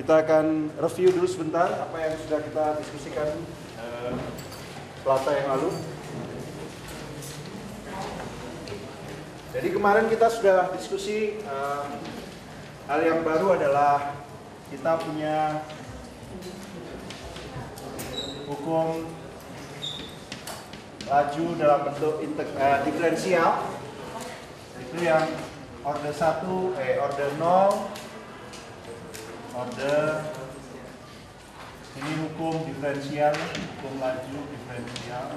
kita akan review dulu sebentar apa yang sudah kita diskusikan Selasa yang lalu. Jadi kemarin kita sudah diskusi hal yang baru adalah kita punya hukum laju dalam bentuk diferensial. Itu yang order 1, order 0, order ini hukum diferensial, hukum laju diferensial.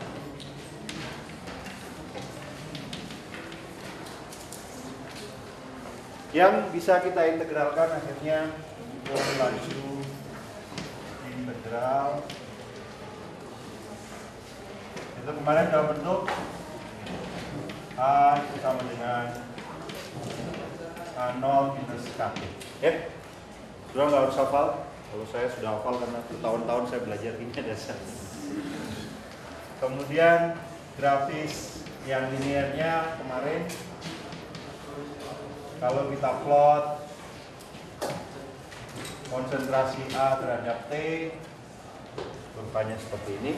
Yang bisa kita integralkan akhirnya hukum laju integral. Itu kemarin dalam bentuk A itu sama dengan A0 minus KT. Ya, sudah nggak harus hafal. Kalau saya sudah hafal karena bertahun-tahun saya belajar ini dasar. Kemudian grafis yang linearnya kemarin, kalau kita plot konsentrasi A terhadap T, rupanya seperti ini.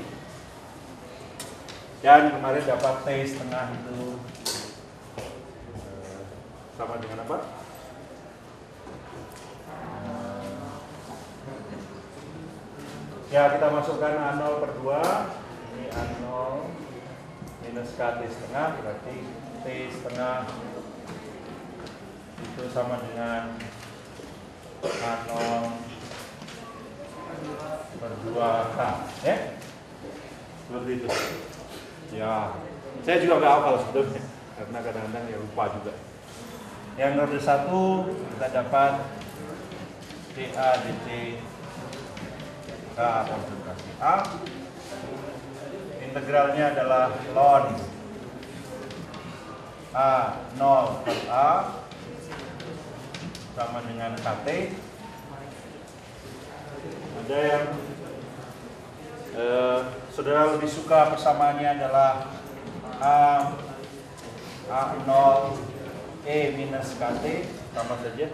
Dan kemarin dapat T setengah itu sama dengan apa? Ya, kita masukkan A0 per 2. Ini A0 minus KT setengah, berarti T setengah itu sama dengan A0 per 2K. Ya? Seperti itu. Ya, saya juga nggak hafal sebetulnya, karena kadang-kadang ya lupa juga. Yang order 1 kita dapat dA dt K konsentrasi A. Integralnya adalah ln A0 per A sama dengan KT. Ada yang saudara lebih suka persamaannya adalah A0 E minus KT, sama saja.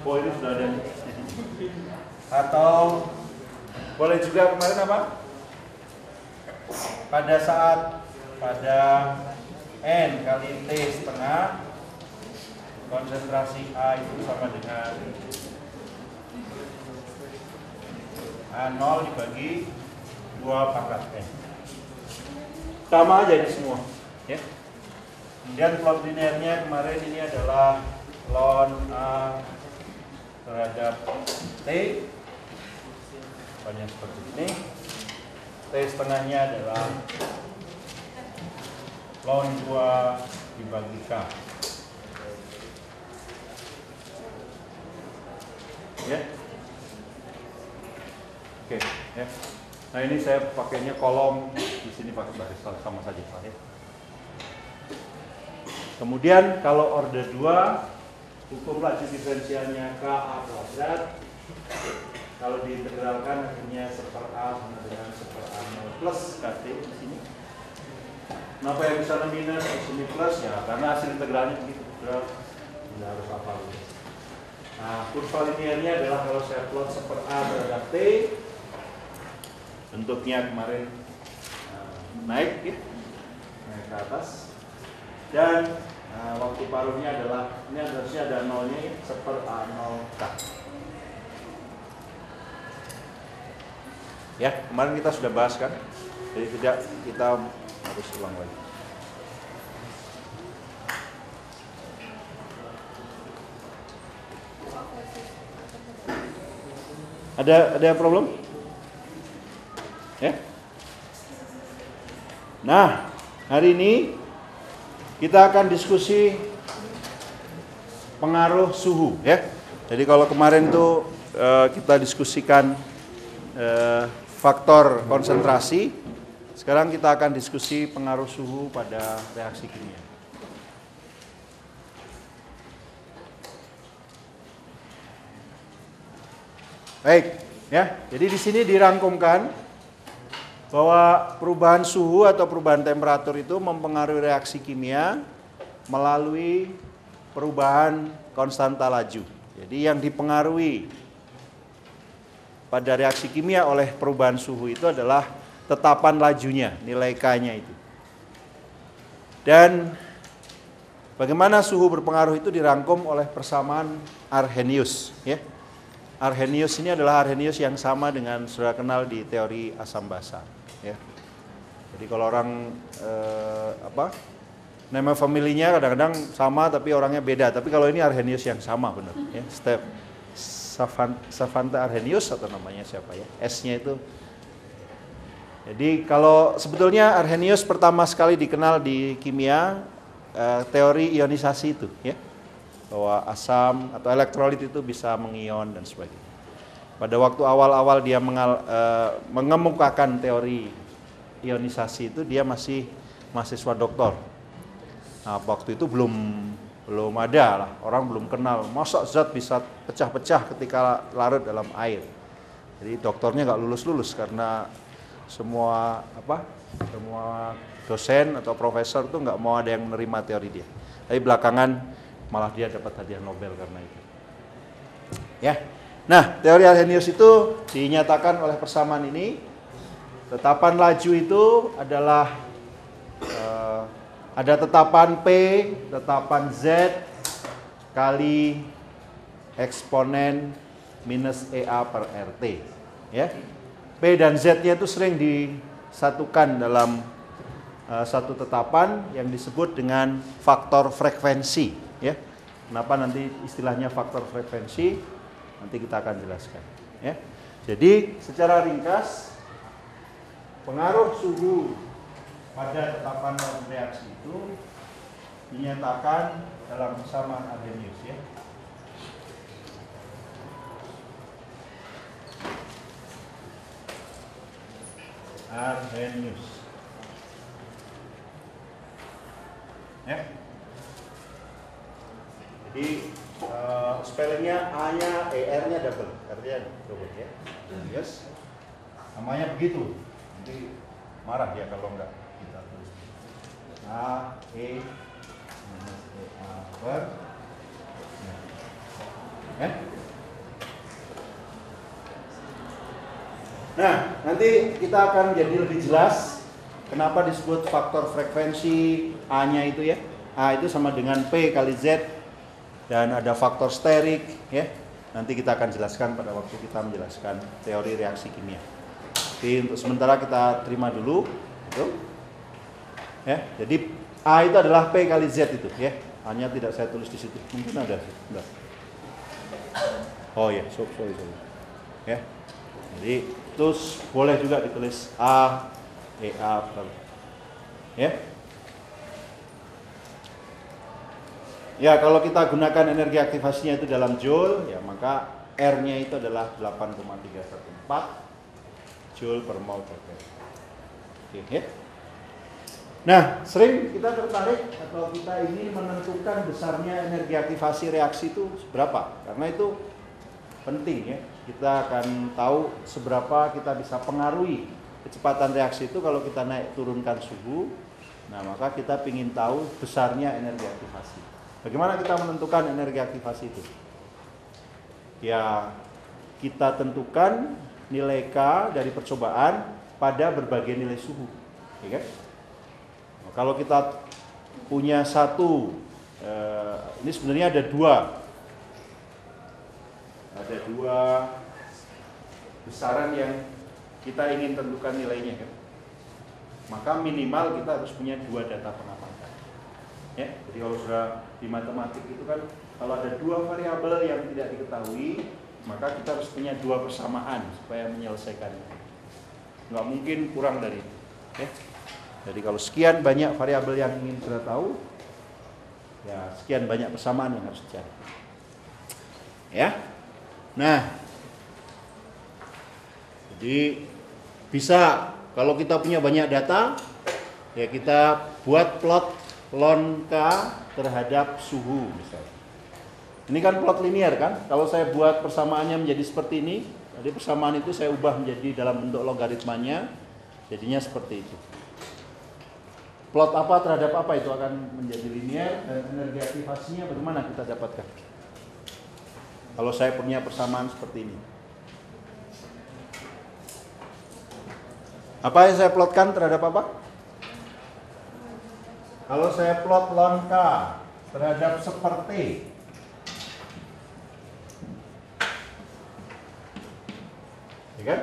Oh, ini sudah ada. Atau boleh juga kemarin apa? Pada N kali T setengah, konsentrasi A itu sama dengan A0 dibagi 2 pangkat N. Sama aja ini semua, ya. Kemudian plot linearnya kemarin ini adalah ln A terhadap T, banyak seperti ini. T setengahnya adalah ln 2 dibagi K. Ya. Oke, ya. Nah, ini saya pakainya kolom, di sini pakai baris sama saja, Pak, ya. Kemudian kalau order 2, hukum laju diferensialnya KA kuadrat. Kalau diintegralkan akhirnya 1/A sama dengan 1/A0 plus KT di sini. Kenapa yang bisa minus, di sini plus? Ya, karena hasil integralnya begitu. Tidak harus hafal. Nah, kurva linearnya adalah kalau saya plot 1/A terhadap T, bentuknya kemarin naik, ya, naik ke atas. Dan waktu paruhnya adalah, ini harusnya ada nolnya, ya, 1/A0K. Ya, kemarin kita sudah bahas kan, jadi tidak kita harus ulang lagi. Ada problem? Ya. Nah, hari ini kita akan diskusi pengaruh suhu, ya. Jadi kalau kemarin tuh kita diskusikan faktor konsentrasi, sekarang kita akan diskusi pengaruh suhu pada reaksi kimia. Baik, ya. Jadi di sini dirangkumkan bahwa perubahan suhu atau perubahan temperatur itu mempengaruhi reaksi kimia melalui perubahan konstanta laju. Jadi yang dipengaruhi pada reaksi kimia oleh perubahan suhu itu adalah tetapan lajunya, nilai K-nya itu. Dan bagaimana suhu berpengaruh itu dirangkum oleh persamaan Arrhenius, ya. Arrhenius ini adalah Arrhenius yang sama dengan sudah kenal di teori asam basa, ya. Jadi kalau orang nama familinya kadang-kadang sama tapi orangnya beda. Tapi kalau ini Arrhenius yang sama benar, ya. Savante Arrhenius atau namanya siapa ya? S-nya itu. Jadi kalau sebetulnya Arrhenius pertama sekali dikenal di kimia teori ionisasi itu, ya, bahwa asam atau elektrolit itu bisa mengion dan sebagainya. Pada waktu awal-awal dia mengemukakan teori ionisasi itu dia masih mahasiswa doktor. Nah, waktu itu belum ada lah, orang belum kenal masa zat bisa pecah-pecah ketika larut dalam air. Jadi doktornya nggak lulus-lulus karena semua dosen atau profesor tuh nggak mau ada yang menerima teori dia. Tapi belakangan malah dia dapat hadiah Nobel karena itu. Ya. Nah, teori Arrhenius itu dinyatakan oleh persamaan ini. Tetapan laju itu adalah ada tetapan P, tetapan Z kali eksponen minus EA per RT. Ya. P dan Z-nya itu sering disatukan dalam satu tetapan yang disebut dengan faktor frekuensi, ya. Kenapa nanti istilahnya faktor frekuensi? Nanti kita akan jelaskan, ya. Jadi secara ringkas pengaruh suhu pada tetapan reaksi itu dinyatakan dalam persamaan Arrhenius, ya. Arrhenius, ya. Jadi spellingnya A-nya ER-nya double, R-nya double, ya. Arrhenius, namanya begitu. Nanti marah ya kalau enggak kita tulis A E minus E A per, ya. Nah, nanti kita akan jadi lebih jelas kenapa disebut faktor frekuensi A-nya itu, ya. A itu sama dengan P kali Z dan ada faktor sterik, ya. Nanti kita akan jelaskan pada waktu kita menjelaskan teori reaksi kimia. Jadi untuk sementara kita terima dulu, gitu. Ya, jadi A itu adalah P kali Z itu, ya. A-nya tidak saya tulis di situ. Mungkin ada. Enggak. Oh ya, sorry. Ya. Jadi terus boleh juga ditulis A, EA per, ya. Ya, kalau kita gunakan energi aktivasinya itu dalam joule, ya maka R-nya itu adalah 8,314 joule per mol per Kelvin. Oke, ya. Nah, sering kita tertarik atau kita ingin menentukan besarnya energi aktivasi reaksi itu berapa, karena itu penting, ya. Kita akan tahu seberapa kita bisa pengaruhi kecepatan reaksi itu kalau kita naik turunkan suhu. Nah, maka kita ingin tahu besarnya energi aktivasi. Bagaimana kita menentukan energi aktivasi itu? Ya, kita tentukan nilai K dari percobaan pada berbagai nilai suhu, ya kan? Nah, kalau kita punya satu, ini sebenarnya ada dua besaran yang kita ingin tentukan nilainya, kan? Maka minimal kita harus punya dua data pengamatan, ya. Jadi kalau sudah di matematik itu kan kalau ada dua variabel yang tidak diketahui, maka kita harus punya dua persamaan supaya menyelesaikannya. Nggak mungkin kurang dari itu, ya. Jadi kalau sekian banyak variabel yang ingin kita tahu, ya sekian banyak persamaan yang harus dicari, ya. Nah, jadi bisa kalau kita punya banyak data, ya kita buat plot ln K terhadap suhu misalnya. Ini kan plot linear kan? Kalau saya buat persamaannya menjadi seperti ini, jadi persamaan itu saya ubah menjadi dalam bentuk logaritmanya, jadinya seperti itu. Plot apa terhadap apa itu akan menjadi linear, dan energi aktivasinya bagaimana kita dapatkan? Kalau saya punya persamaan seperti ini. Apa yang saya plotkan terhadap apa? Kalau saya plot ln K terhadap seperti, ya kan?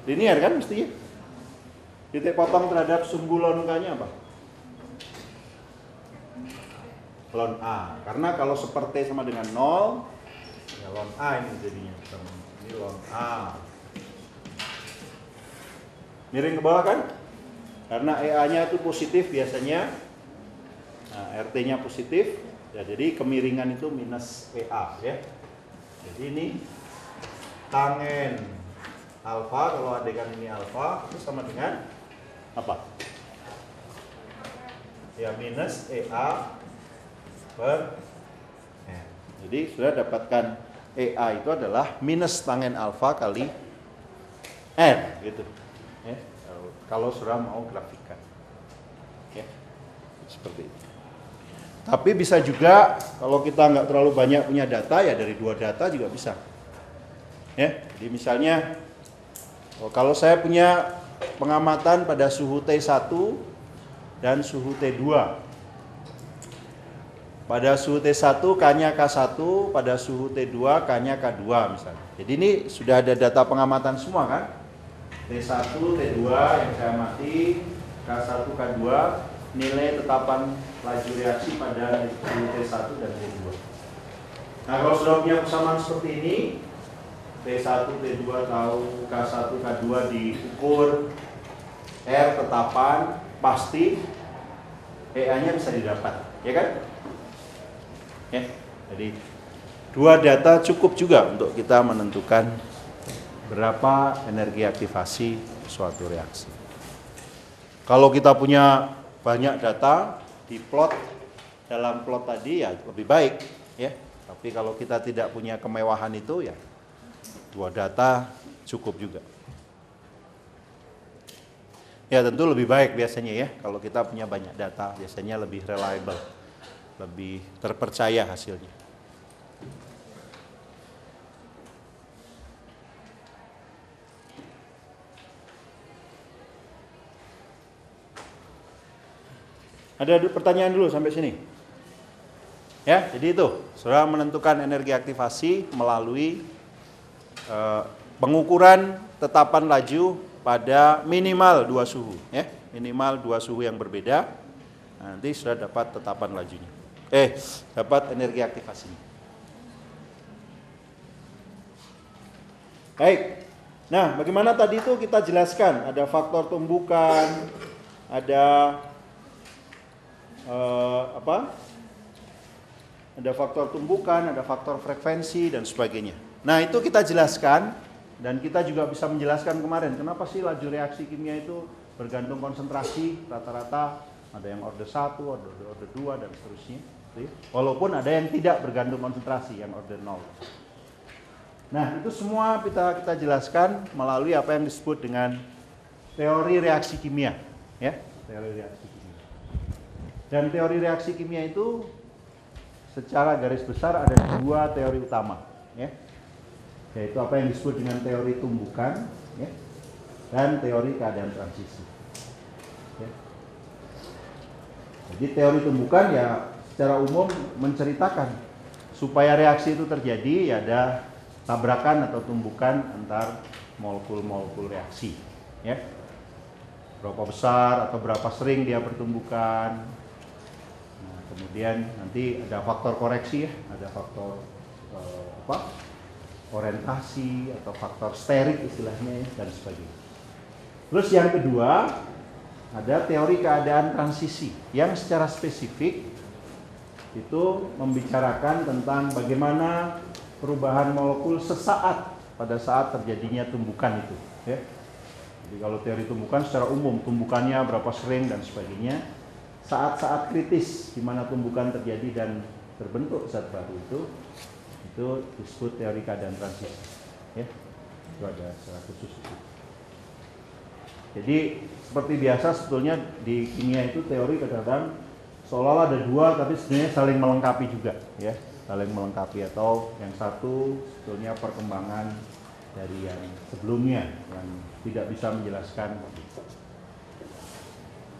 Linear kan mestinya. Titik potong terhadap sumbu ln K-nya apa? Ln A. Karena kalau seperti sama dengan 0, ya ln A ini jadinya. Ini ln A. Miring ke bawah kan? Karena EA-nya itu positif biasanya. Nah, RT-nya positif. Ya, jadi kemiringan itu minus EA ya. Jadi ini tangen alfa, kalau adegan ini alfa, itu sama dengan apa? Ya, minus EA per N. Jadi sudah dapatkan EA itu adalah minus tangen alfa kali N gitu. Ya, kalau sudah mau grafikan. Ya, seperti itu. Tapi bisa juga kalau kita nggak terlalu banyak punya data, ya dari 2 data juga bisa. Ya, jadi misalnya kalau saya punya pengamatan pada suhu T1 dan suhu T2. Pada suhu T1 K-nya K1, pada suhu T2 K-nya K2 misalnya. Jadi ini sudah ada data pengamatan semua kan? T1, T2 yang saya amati, K1, K2, nilai tetapan laju reaksi pada suhu T1 dan T2. Nah, kalau sudah punya persamaan seperti ini, T1, T2 tahu, K1, K2 diukur, R tetapan pasti, EA-nya bisa didapat, ya kan? Ya, jadi 2 data cukup juga untuk kita menentukan berapa energi aktivasi suatu reaksi. Kalau kita punya banyak data diplot dalam plot tadi ya lebih baik ya. Tapi kalau kita tidak punya kemewahan itu ya 2 data cukup juga. Ya tentu lebih baik biasanya ya kalau kita punya banyak data, biasanya lebih reliable, lebih terpercaya hasilnya. Ada pertanyaan dulu sampai sini? Ya, jadi itu sudah menentukan energi aktivasi melalui pengukuran tetapan laju pada minimal 2 suhu, ya, minimal 2 suhu yang berbeda. Nanti sudah dapat tetapan lajunya. Dapat energi aktivasinya. Baik. Nah, bagaimana tadi itu kita jelaskan ada faktor tumbukan, ada ada faktor tumbukan, ada faktor frekuensi dan sebagainya. Nah, itu kita jelaskan dan kita juga bisa menjelaskan kemarin kenapa sih laju reaksi kimia itu bergantung konsentrasi, rata-rata ada yang order 1, order 2 dan seterusnya. Walaupun ada yang tidak bergantung konsentrasi, yang order 0. Nah, itu semua kita jelaskan melalui apa yang disebut dengan teori reaksi kimia, ya, teori reaksi kimia. Dan teori reaksi kimia itu secara garis besar ada 2 teori utama, ya. Yaitu apa yang disebut dengan teori tumbukan, ya, dan teori keadaan transisi. Ya. Jadi teori tumbukan ya secara umum menceritakan supaya reaksi itu terjadi ya ada tabrakan atau tumbukan antar molekul-molekul reaksi, ya. Berapa besar atau berapa sering dia bertumbukan. Nah, kemudian nanti ada faktor koreksi, ya, ada faktor orientasi atau faktor sterik istilahnya, ya, dan sebagainya. Terus yang kedua ada teori keadaan transisi yang secara spesifik itu membicarakan tentang bagaimana perubahan molekul sesaat pada saat terjadinya tumbukan itu, ya. Jadi kalau teori tumbukan secara umum tumbukannya berapa sering dan sebagainya, saat-saat kritis di mana tumbukan terjadi dan terbentuk zat baru itu disebut teori keadaan transisi, ya. Itu ada secara khusus itu. Jadi seperti biasa sebetulnya di kimia itu teori kadang-kadang seolah-olah ada 2 tapi sebenarnya saling melengkapi juga, ya, saling melengkapi, atau yang satu sebetulnya perkembangan dari yang sebelumnya yang tidak bisa menjelaskan.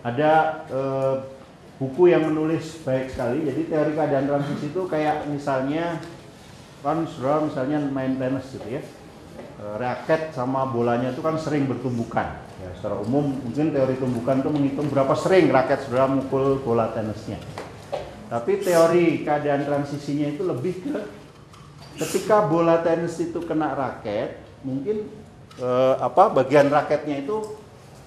Ada buku yang menulis baik sekali. Jadi teori keadaan transisi itu kayak misalnya kan saudara misalnya main tenis gitu ya, raket sama bolanya itu kan sering bertumbukan. Ya, secara umum mungkin teori tumbukan itu menghitung berapa sering raket saudara mukul bola tenisnya. Tapi teori keadaan transisinya itu lebih ke ketika bola tenis itu kena raket, mungkin bagian raketnya itu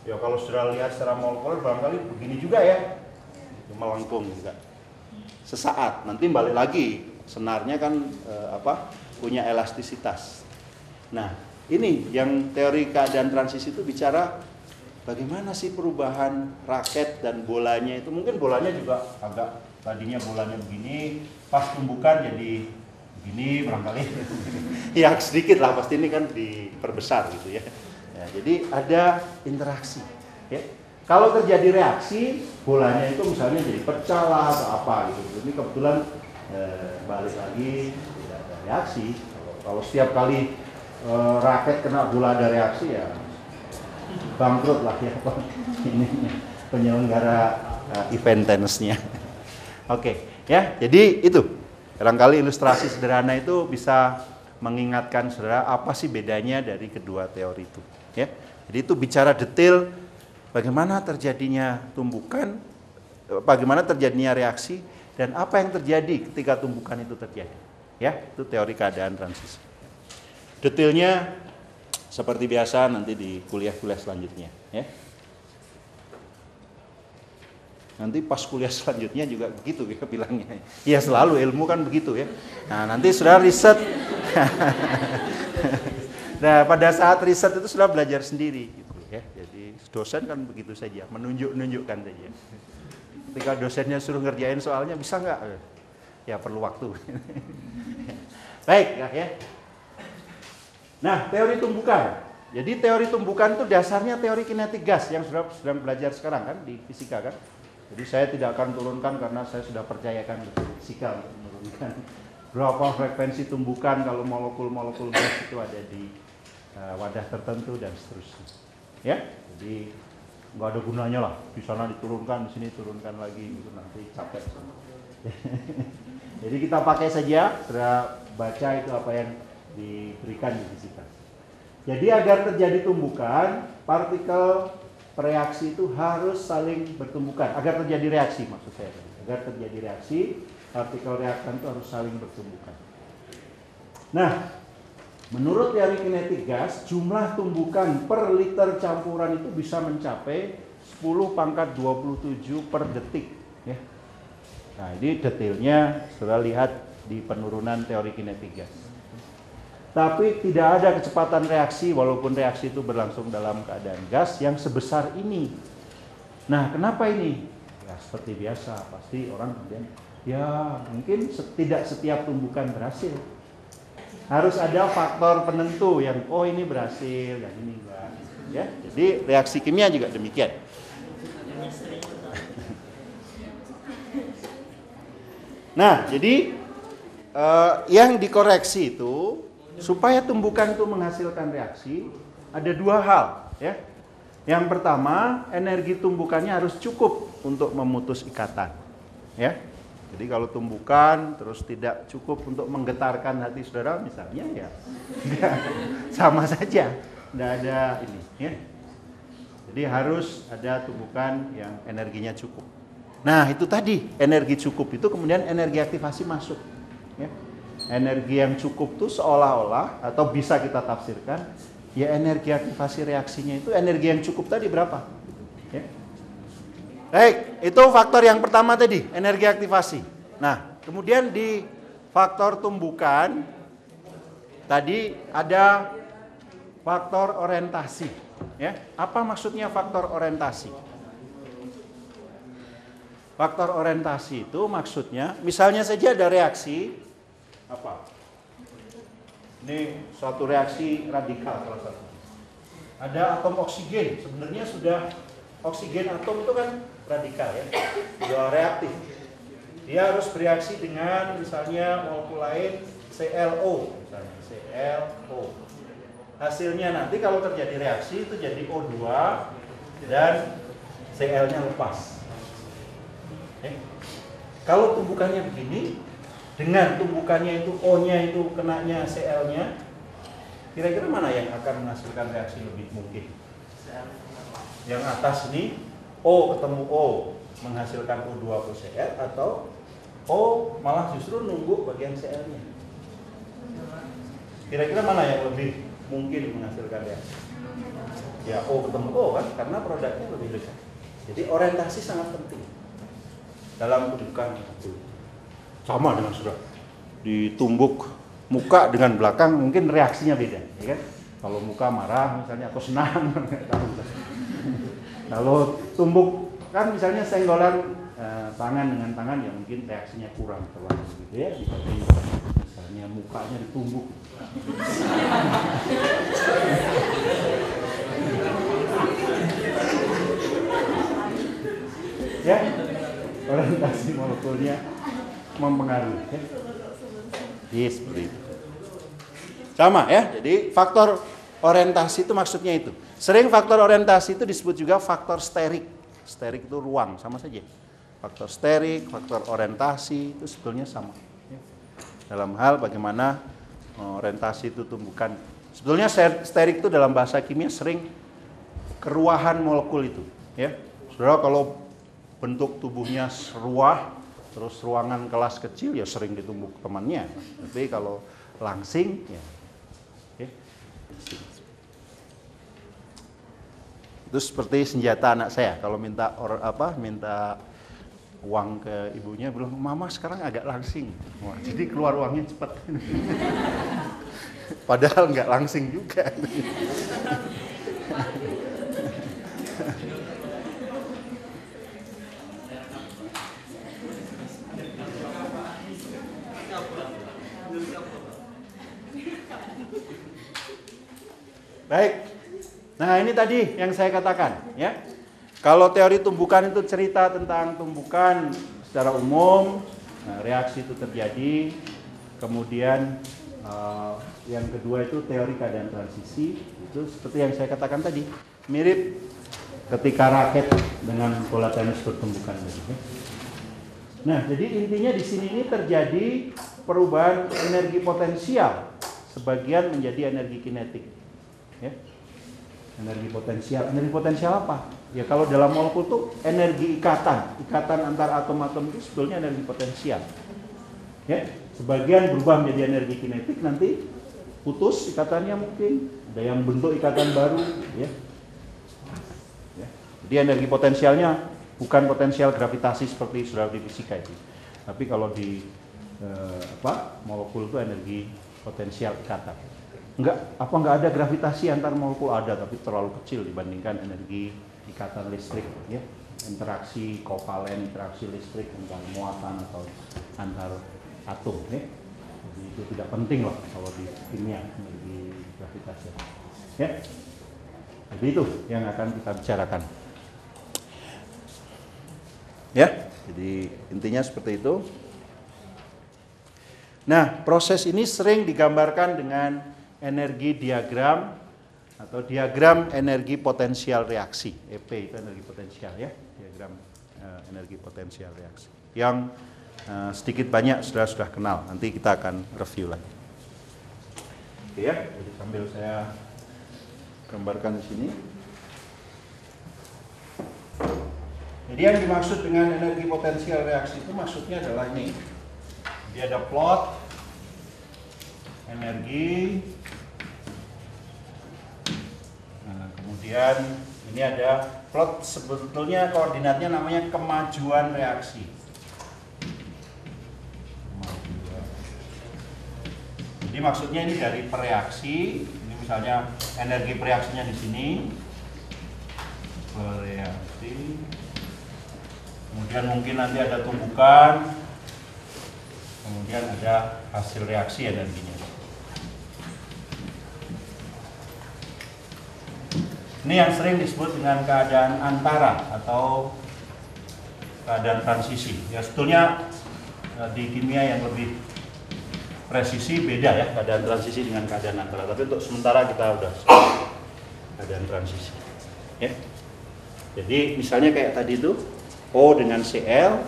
ya kalau saudara lihat secara molekul barangkali begini juga ya, melengkung juga. Sesaat nanti balik lagi, senarnya kan punya elastisitas. Nah, ini yang teori keadaan transisi itu bicara bagaimana sih perubahan raket dan bolanya itu. Mungkin bolanya juga agak tadinya bolanya begini, pas tumbukan jadi begini barangkali. Ya sedikit lah, pasti ini kan diperbesar gitu ya. Ya, jadi ada interaksi. Ya. Kalau terjadi reaksi, bolanya itu misalnya jadi pecah lah atau apa gitu. Ini kebetulan balik lagi tidak ada reaksi. Kalau setiap kali raket kena bola ada reaksi ya bangkrut lah ya ini penyelenggara event tenisnya. Oke, ya. Jadi itu barangkali ilustrasi sederhana itu bisa mengingatkan saudara apa sih bedanya dari kedua teori itu. Ya, jadi itu bicara detail bagaimana terjadinya tumbukan, bagaimana terjadinya reaksi, dan apa yang terjadi ketika tumbukan itu terjadi. Ya, itu teori keadaan transisi. Detailnya seperti biasa nanti di kuliah-kuliah selanjutnya. Ya. Nanti pas kuliah selanjutnya juga begitu ya bilangnya. Ya selalu ilmu kan begitu ya. Nah nanti sudah riset. Nah pada saat riset itu sudah belajar sendiri gitu ya. Jadi dosen kan begitu saja, menunjukkan saja. Ketika dosennya suruh ngerjain soalnya bisa nggak? Ya perlu waktu. Baik ya. Nah teori tumbukan. Jadi teori tumbukan itu dasarnya teori kinetik gas yang sudah sedang belajar sekarang kan di fisika kan. Jadi saya tidak akan turunkan karena saya sudah percayakan fisika untuk menurunkan berapa frekuensi tumbukan kalau molekul-molekul gas itu ada di wadah tertentu dan seterusnya. Ya, jadi nggak ada gunanya lah di sana diturunkan, di sini turunkan lagi, gitu nanti capek. Jadi kita pakai saja, sudah baca itu apa yang diberikan di fisika. Jadi agar terjadi tumbukan, partikel reaksi itu harus saling bertumbukan. Agar terjadi reaksi maksud saya. Agar terjadi reaksi, partikel reaktan itu harus saling bertumbukan. Nah, menurut teori kinetik gas, jumlah tumbukan per liter campuran itu bisa mencapai 10⁻27 per detik. Ya. Nah, ini detailnya sudah lihat di penurunan teori kinetik gas. Tapi tidak ada kecepatan reaksi walaupun reaksi itu berlangsung dalam keadaan gas yang sebesar ini. Nah, kenapa ini? Ya seperti biasa, pasti orang kemudian ya mungkin tidak setiap tumbukan berhasil. Harus ada faktor penentu yang oh ini berhasil dan ini enggak. Ya, jadi reaksi kimia juga demikian. Nah, jadi yang dikoreksi itu supaya tumbukan itu menghasilkan reaksi ada dua hal ya. Yang pertama, energi tumbukannya harus cukup untuk memutus ikatan ya. Jadi kalau tumbukan terus tidak cukup untuk menggetarkan hati saudara misalnya ya sama saja, tidak ada ini ya. Jadi harus ada tumbukan yang energinya cukup. Nah itu tadi energi cukup itu kemudian energi aktivasi masuk ya. Energi yang cukup itu seolah-olah atau bisa kita tafsirkan ya energi aktivasi reaksinya itu energi yang cukup tadi berapa ya. Baik, itu faktor yang pertama tadi energi aktivasi. Nah kemudian di faktor tumbukan tadi ada faktor orientasi ya. Apa maksudnya faktor orientasi? Faktor orientasi itu maksudnya misalnya saja ada reaksi apa? Ini suatu reaksi radikal salah satu. Ada atom oksigen, sebenarnya sudah oksigen atom itu kan radikal ya, sudah reaktif. Dia harus bereaksi dengan misalnya molekul lain ClO, misalnya ClO. hasilnya nanti kalau terjadi reaksi itu jadi O2 dan Cl-nya lepas. Kalau tumbukannya begini, dengan tumbukannya itu O-nya itu kenanya Cl-nya, kira-kira mana yang akan menghasilkan reaksi lebih mungkin? Yang atas ini O ketemu O menghasilkan O2 ke Cl, atau O malah justru nunggu bagian Cl-nya? Kira-kira mana yang lebih mungkin menghasilkan reaksi? Ya O ketemu O kan, karena produknya lebih dekat. Jadi orientasi sangat penting dalam tumbukan. Sama dengan sudah ditumbuk muka dengan belakang, mungkin reaksinya beda, ya kan? Kalau muka marah misalnya atau senang, kalau tumbuk kan misalnya senggolan tangan dengan tangan, ya mungkin reaksinya kurang terlalu gitu ya, dibanding misalnya mukanya ditumbuk. Ya, orientasi molekulnya mempengaruhi. Ya. Yes, seperti itu. Sama ya, jadi faktor orientasi itu maksudnya itu. Sering faktor orientasi itu disebut juga faktor sterik. Sterik itu ruang, sama saja. Faktor sterik, faktor orientasi itu sebetulnya sama. Ya. Dalam hal bagaimana orientasi itu tumbukan. Sebetulnya sterik itu dalam bahasa kimia sering keruahan molekul itu. Ya, saudara kalau bentuk tubuhnya ruah, terus ruangan kelas kecil ya sering ditumbuk temannya. Tapi kalau langsing ya, okay. Itu seperti senjata anak saya. Kalau minta minta uang ke ibunya, bilang mama sekarang agak langsing. Wah, jadi keluar uangnya cepat. Padahal nggak langsing juga. Baik, nah ini tadi yang saya katakan ya. Kalau teori tumbukan itu cerita tentang tumbukan secara umum, reaksi itu terjadi. Kemudian yang kedua itu teori keadaan transisi, itu seperti yang saya katakan tadi, mirip ketika raket dengan pola tenis bertumbukan tadi. Nah, jadi intinya di sini ini terjadi perubahan energi potensial, sebagian menjadi energi kinetik. Ya. Energi potensial apa? Ya kalau dalam molekul itu energi ikatan antar atom-atom itu sebetulnya energi potensial. Ya, sebagian berubah menjadi energi kinetik, nanti putus ikatannya mungkin, ada yang bentuk ikatan baru, ya. Ya. Jadi energi potensialnya bukan potensial gravitasi seperti sudah di fisika itu. Tapi kalau di molekul itu energi potensial ikatan. Enggak ada gravitasi antar molekul, ada, tapi terlalu kecil dibandingkan energi ikatan listrik, ya. Interaksi kovalen, interaksi listrik antar muatan atau antar atom, ya. Jadi itu tidak penting lah kalau di kimia, energi gravitasi. Ya. Jadi itu yang akan kita bicarakan. Ya, jadi intinya seperti itu. Nah, proses ini sering digambarkan dengan energi diagram atau diagram energi potensial reaksi. EP itu energi potensial, ya, diagram energi potensial reaksi. Yang sedikit banyak sudah kenal. Nanti kita akan review lagi. Oke ya, jadi sambil saya gambarkan di sini. Jadi yang dimaksud dengan energi potensial reaksi itu maksudnya adalah ini. Dia ada plot energi. Nah, kemudian ini ada plot, sebetulnya koordinatnya namanya kemajuan reaksi. Jadi maksudnya ini dari pereaksi. Ini misalnya energi pereaksinya di sini. Pereaksi. Kemudian mungkin nanti ada tumbukan. Kemudian ada hasil reaksi energinya. Ini yang sering disebut dengan keadaan antara atau keadaan transisi. Ya sebetulnya di kimia yang lebih presisi beda ya, keadaan transisi dengan keadaan antara. Tapi untuk sementara kita udah keadaan transisi. Ya. Jadi misalnya kayak tadi itu O dengan Cl,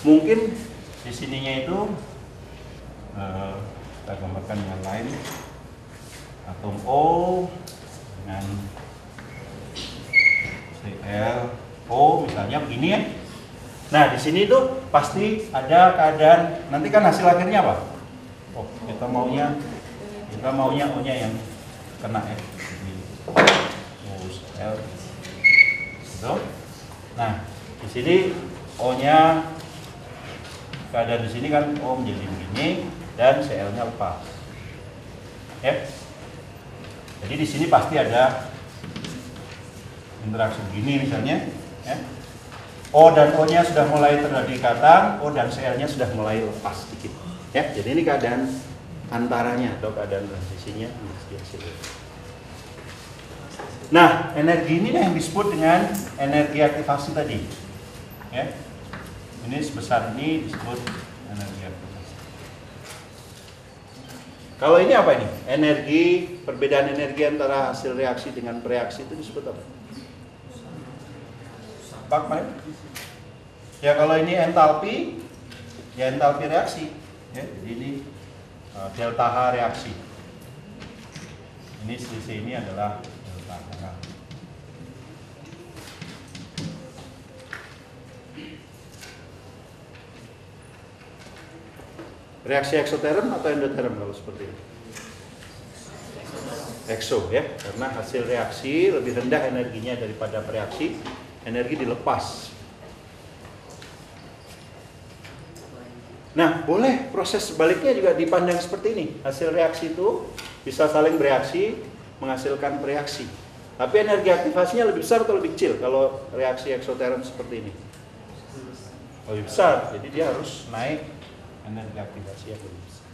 mungkin di sininya itu kita gambarkan dengan lain, atom O dengan Cl O misalnya begini ya. Nah di sini tuh pasti ada keadaan, nanti kan hasil akhirnya apa? Oh kita maunya O-nya yang kena ya. Jadi Cl gitu. Nah di sini O-nya keadaan di sini kan O menjadi begini dan Cl-nya lepas. Ya. Jadi di sini pasti ada interaksi begini misalnya. Ya. O dan O-nya sudah mulai terjadi ikatan, O dan Cl-nya sudah mulai lepas sedikit. Ya, jadi ini keadaan antaranya atau keadaan transisinya. Nah, energi ini yang disebut dengan energi aktivasi tadi. Ya. Ini sebesar ini disebut energi aktivasi. Kalau ini apa ini? Energi, perbedaan energi antara hasil reaksi dengan bereaksi itu disebut apa? Pak, ya kalau ini entalpi, ya entalpi reaksi. Ya, jadi ini delta H reaksi. Ini selisih ini adalah delta H. Reaksi eksoterm atau endoterm kalau seperti ini? Ekso ya, karena hasil reaksi lebih rendah energinya daripada bereaksi, energi dilepas. Nah, boleh proses sebaliknya juga dipandang seperti ini. Hasil reaksi itu bisa saling bereaksi, menghasilkan bereaksi. Tapi energi aktivasinya lebih besar atau lebih kecil kalau reaksi eksoterm seperti ini? Lebih besar, jadi dia harus naik energi aktivasi yang lebih besar.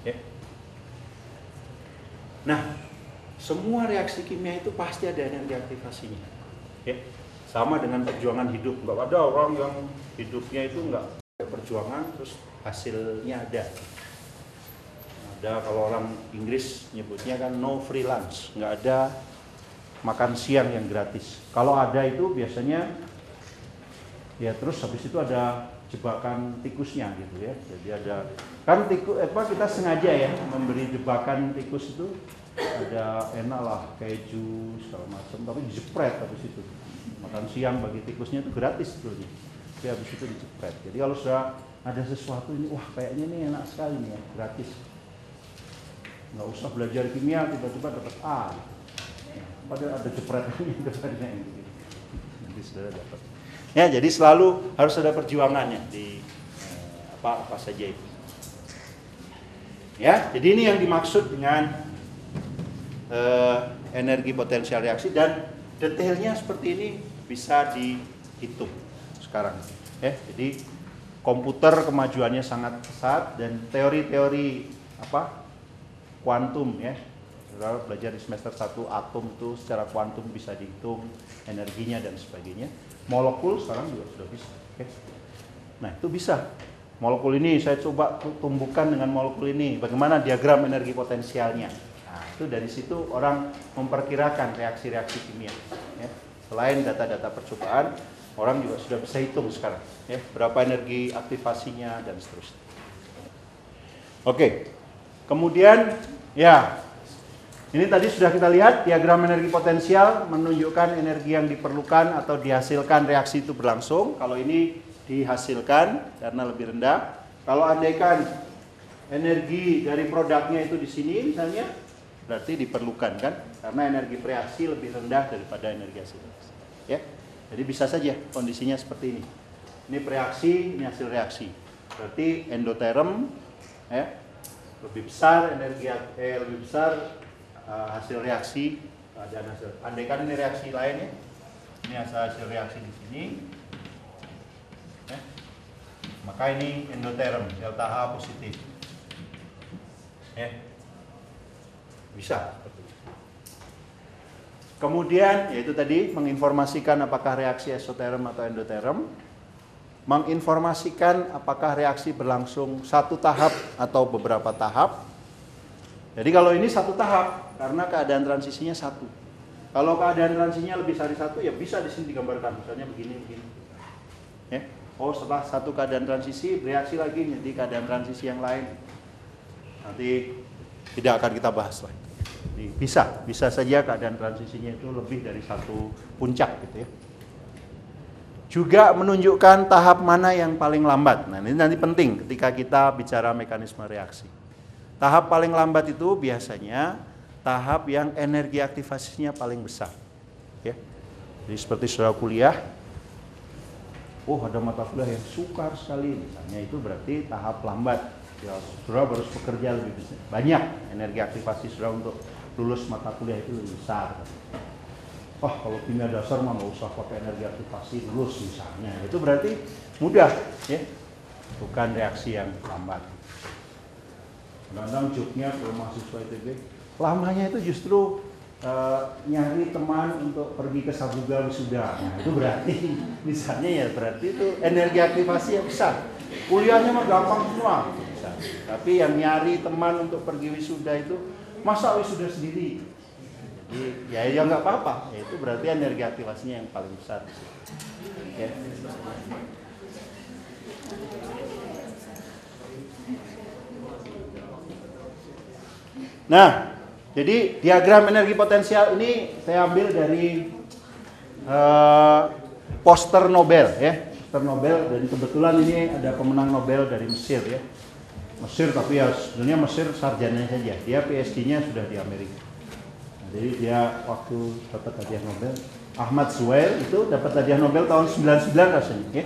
Ya. Nah, semua reaksi kimia itu pasti ada energi aktivasinya. Ya. Sama dengan perjuangan hidup, nggak ada orang yang hidupnya itu nggak perjuangan terus hasilnya ada. Kalau orang Inggris nyebutnya kan no free lunch, nggak ada makan siang yang gratis. Kalau ada itu biasanya ya terus habis itu ada jebakan tikusnya gitu ya. Jadi ada kan kita sengaja ya memberi jebakan tikus itu, ada enak lah keju segala macam, tapi dijepret habis itu. Makan siang bagi tikusnya itu gratis tuh. Tapi habis itu dijepret. Jadi kalau sudah ada sesuatu ini, wah kayaknya ini enak sekali nih ya, gratis. Nggak usah belajar kimia tiba-tiba dapat A. Padahal ada jepretannya depannya gitu. Nanti sudah dapat. Ya, jadi selalu harus ada perjuangannya di apa saja itu. Ya, jadi ini yang dimaksud dengan energi potensial reaksi, dan detailnya seperti ini bisa dihitung sekarang. Ya, jadi komputer kemajuannya sangat pesat dan teori-teori kuantum ya. Saudara belajar di semester 1 atom itu secara kuantum bisa dihitung energinya dan sebagainya. Molekul sekarang juga sudah bisa. Okay. Nah itu bisa. Molekul ini saya coba tumbuhkan dengan molekul ini. Bagaimana diagram energi potensialnya? Nah itu dari situ orang memperkirakan reaksi-reaksi kimia. Ya. Selain data-data percobaan, orang juga sudah bisa hitung sekarang. Ya, berapa energi aktivasinya dan seterusnya. Oke. Kemudian ya. Ini tadi sudah kita lihat diagram energi potensial menunjukkan energi yang diperlukan atau dihasilkan reaksi itu berlangsung. Kalau ini dihasilkan karena lebih rendah. Kalau andaikan energi dari produknya itu di sini misalnya, berarti diperlukan kan? Karena energi reaksi lebih rendah daripada energi hasil reaksi. Ya, jadi bisa saja kondisinya seperti ini. Ini reaksi, ini hasil reaksi. Berarti endoterm, ya, lebih besar energi lebih besar. Hasil reaksi dan hasil. Andaikan ini reaksi lain ya, ini hasil reaksi di sini, maka ini endoterm delta H positif, bisa. Kemudian yaitu tadi menginformasikan apakah reaksi eksoterm atau endoterm. menginformasikan apakah reaksi berlangsung satu tahap atau beberapa tahap. Jadi kalau ini satu tahap karena keadaan transisinya satu. Kalau keadaan transisinya lebih dari satu ya bisa di sini digambarkan misalnya begini. Ya. Oh, setelah satu keadaan transisi bereaksi lagi menjadi keadaan transisi yang lain. Nanti tidak akan kita bahas lagi. Jadi bisa saja keadaan transisinya itu lebih dari satu puncak gitu ya. Juga menunjukkan tahap mana yang paling lambat. Nah, ini nanti penting ketika kita bicara mekanisme reaksi. Tahap paling lambat itu biasanya tahap yang energi aktivasinya paling besar. Ya. Jadi seperti saudara kuliah, ada mata kuliah yang sukar sekali, misalnya itu berarti tahap lambat. Ya, saudara harus bekerja lebih banyak, energi aktivasi saudara untuk lulus mata kuliah itu lebih besar. Kalau kimia dasar mah nggak usah pakai energi aktivasi lulus misalnya, itu berarti mudah, ya, bukan reaksi yang lambat. Kadang-kadang joknya kalau mahasiswa ITB, lamanya itu justru nyari teman untuk pergi ke Sabuga wisuda. Nah, itu berarti misalnya ya berarti itu energi aktivasi yang besar. Kuliahnya mah gampang semua, tapi yang nyari teman untuk pergi wisuda itu masa wisuda sendiri. Jadi ya nggak apa-apa, ya itu berarti energi aktivasinya yang paling besar. Ya. Nah, jadi diagram energi potensial ini saya ambil dari poster Nobel ya, poster Nobel, dan kebetulan ini ada pemenang Nobel dari Mesir ya. Mesir, tapi ya sebenarnya Mesir sarjananya saja, dia PhD-nya sudah di Amerika. Nah, jadi dia waktu dapat hadiah Nobel, Ahmad Zuhail itu dapat hadiah Nobel tahun 99 rasanya ya.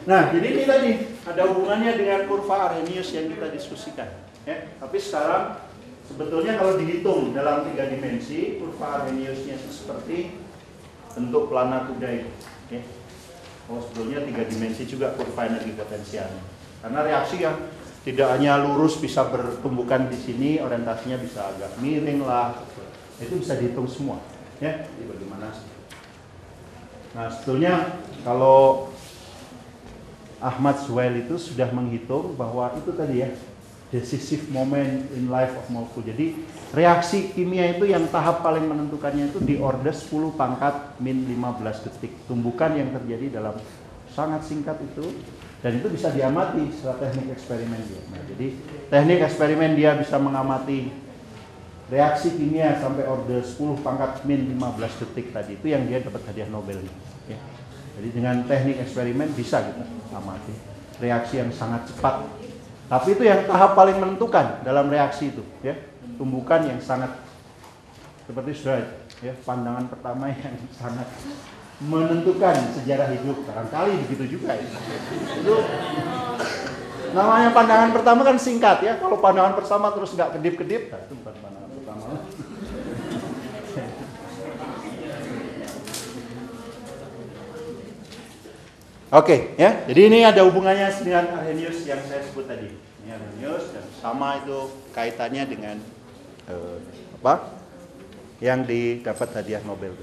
Nah, jadi ini tadi ada hubungannya dengan kurva Arrhenius yang kita diskusikan ya. Tapi sekarang sebetulnya kalau dihitung dalam 3 dimensi, kurva Arrheniusnya seperti bentuk pelana kuda itu. Ya. Sebetulnya 3 dimensi juga kurva energi potensialnya. Karena reaksi yang tidak hanya lurus bisa bertumbukan di sini, orientasinya bisa agak miring lah. Itu bisa dihitung semua. Ya, jadi bagaimana? Nah, sebetulnya kalau Ahmad Zuhail itu sudah menghitung bahwa itu tadi ya, decisive moment in life of molecule. Jadi reaksi kimia itu yang tahap paling menentukannya itu di order 10 pangkat min 15 detik. Tumbukan yang terjadi dalam sangat singkat itu, dan itu bisa diamati setelah teknik eksperimen dia. Nah, jadi teknik eksperimen dia bisa mengamati reaksi kimia sampai order 10 pangkat min 15 detik tadi, itu yang dia dapat hadiah Nobel. Ya. Jadi dengan teknik eksperimen bisa kita amati reaksi yang sangat cepat. Tapi itu yang tahap paling menentukan dalam reaksi itu, ya. Tumbukan yang sangat seperti sudah ya, pandangan pertama yang sangat menentukan sejarah hidup. Barangkali begitu juga ya. Itu namanya pandangan pertama kan singkat ya. Kalau pandangan pertama terus nggak kedip-kedip, nah, itu bukan pandangan pertama. Oke, ya. Jadi ini ada hubungannya dengan Arrhenius yang saya sebut tadi. Ini Arrhenius dan sama itu kaitannya dengan yang didapat hadiah Nobel.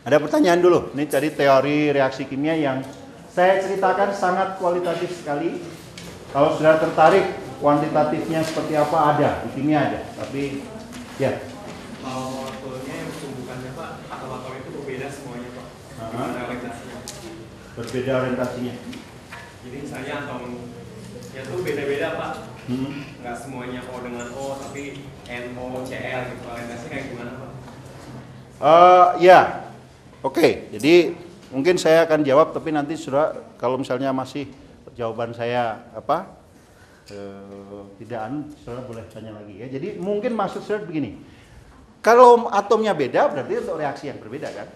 Ada pertanyaan dulu. Ini dari teori reaksi kimia yang saya ceritakan sangat kualitatif sekali. Kalau sudah tertarik kuantitatifnya seperti apa ada, di kimia ada. Tapi ya. Kalau molekulnya yang tumbukannya Pak, atom-atom itu berbeda semuanya Pak. Gimana orientasinya? Berbeda orientasinya. Jadi misalnya atomnya tuh beda-beda Pak. Nggak semuanya O dengan O, tapi NO, Cl gitu. Orientasinya kayak gimana Pak? Ya. Oke, jadi mungkin saya akan jawab, tapi nanti sudah kalau misalnya masih jawaban saya tidak saudara boleh tanya lagi ya. Jadi mungkin maksud saudara begini. Kalau atomnya beda berarti untuk reaksi yang berbeda kan?